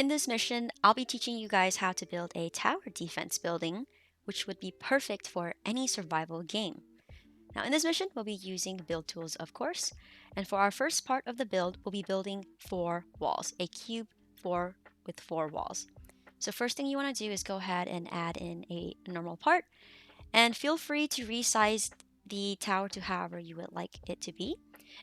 In this mission, I'll be teaching you guys how to build a tower defense building, which would be perfect for any survival game. Now, in this mission, we'll be using build tools, of course. And for our first part of the build, we'll be building 4 walls, a cube with 4 walls. So first thing you want to do is go ahead and add in a normal part, and feel free to resize the tower to however you would like it to be.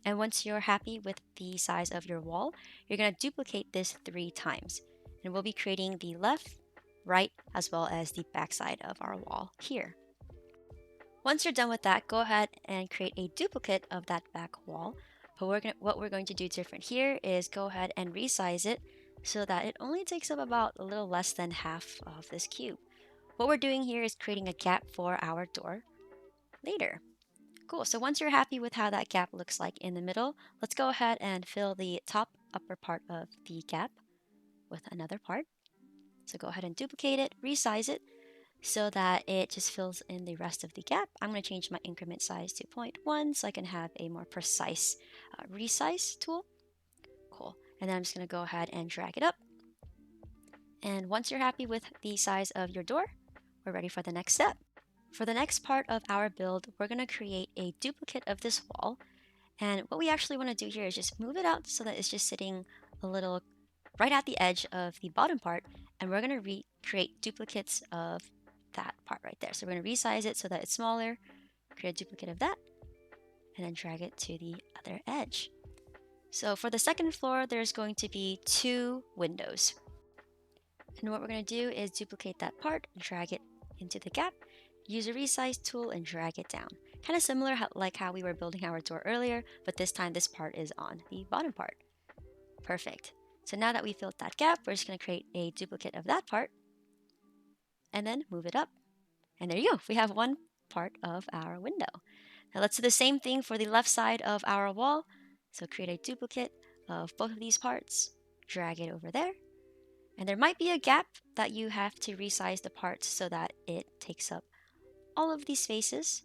And once you're happy with the size of your wall, you're going to duplicate this 3 times. And we'll be creating the left, right, as well as the back side of our wall here. Once you're done with that, go ahead and create a duplicate of that back wall. But what we're going to do different here is go ahead and resize it so that it only takes up about a little less than half of this cube. What we're doing here is creating a gap for our door later. Cool, so once you're happy with how that gap looks like in the middle, let's go ahead and fill the top upper part of the gap with another part. So go ahead and duplicate it, resize it, so that it just fills in the rest of the gap. I'm going to change my increment size to 0.1 so I can have a more precise resize tool. Cool, and then I'm just going to go ahead and drag it up. And once you're happy with the size of your door, we're ready for the next step. For the next part of our build, we're going to create a duplicate of this wall. And what we actually want to do here is just move it out so that it's just sitting a little right at the edge of the bottom part. And we're going to create duplicates of that part right there. So we're going to resize it so that it's smaller, create a duplicate of that, and then drag it to the other edge. So for the second floor, there's going to be 2 windows. And what we're going to do is duplicate that part, drag it into the gap, use a resize tool and drag it down. Kind of similar like how we were building our door earlier, but this time this part is on the bottom part. Perfect. So now that we filled that gap, we're just going to create a duplicate of that part and then move it up. And there you go. We have one part of our window. Now let's do the same thing for the left side of our wall. So create a duplicate of both of these parts, drag it over there. And there might be a gap that you have to resize the parts so that it takes up all of these spaces.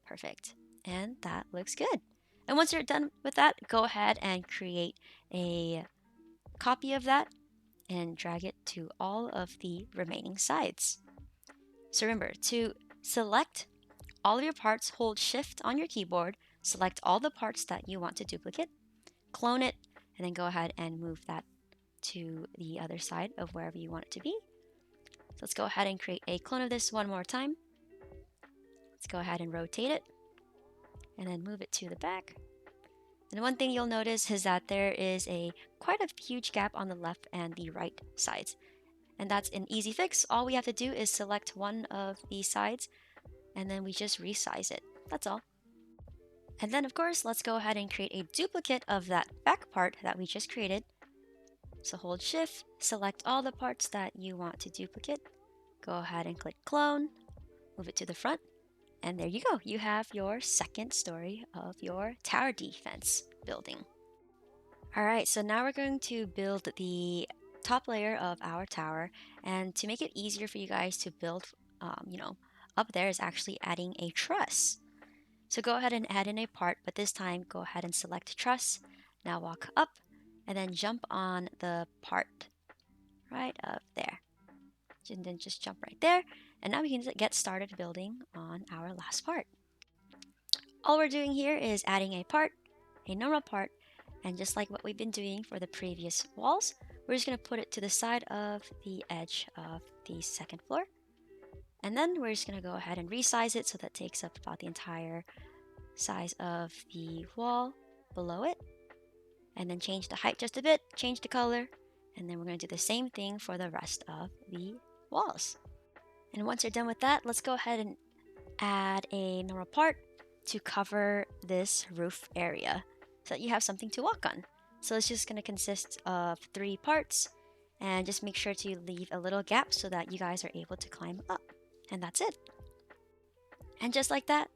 Perfect. And that looks good. And once you're done with that, go ahead and create a copy of that and drag it to all of the remaining sides. So remember to select all of your parts, hold Shift on your keyboard, select all the parts that you want to duplicate, clone it, and then go ahead and move that to the other side of wherever you want it to be. So let's go ahead and create a clone of this one more time. Let's go ahead and rotate it and then move it to the back. And one thing you'll notice is that there is quite a huge gap on the left and the right sides. And that's an easy fix. All we have to do is select one of the sides and then we just resize it. That's all. And then of course, let's go ahead and create a duplicate of that back part that we just created. So hold Shift, select all the parts that you want to duplicate. Go ahead and click clone, move it to the front. And there you go. You have your second story of your tower defense building. All right, so now we're going to build the top layer of our tower. And to make it easier for you guys to build, up there is actually adding a truss. So go ahead and add in a part, but this time go ahead and select truss. Now walk up and then jump on the part right up there. And then just jump right there. And now we can get started building on our last part. All we're doing here is adding a part, a normal part, and just like what we've been doing for the previous walls, we're just going to put it to the side of the edge of the second floor. And then we're just going to go ahead and resize it so that takes up about the entire size of the wall below it. And then change the height just a bit, change the color, and then we're going to do the same thing for the rest of the walls. And once you're done with that, let's go ahead and add a normal part to cover this roof area so that you have something to walk on. So it's just going to consist of 3 parts, and just make sure to leave a little gap so that you guys are able to climb up. And that's it. And just like that,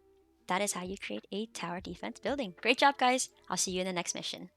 that is how you create a tower defense building. Great job, guys. I'll see you in the next mission.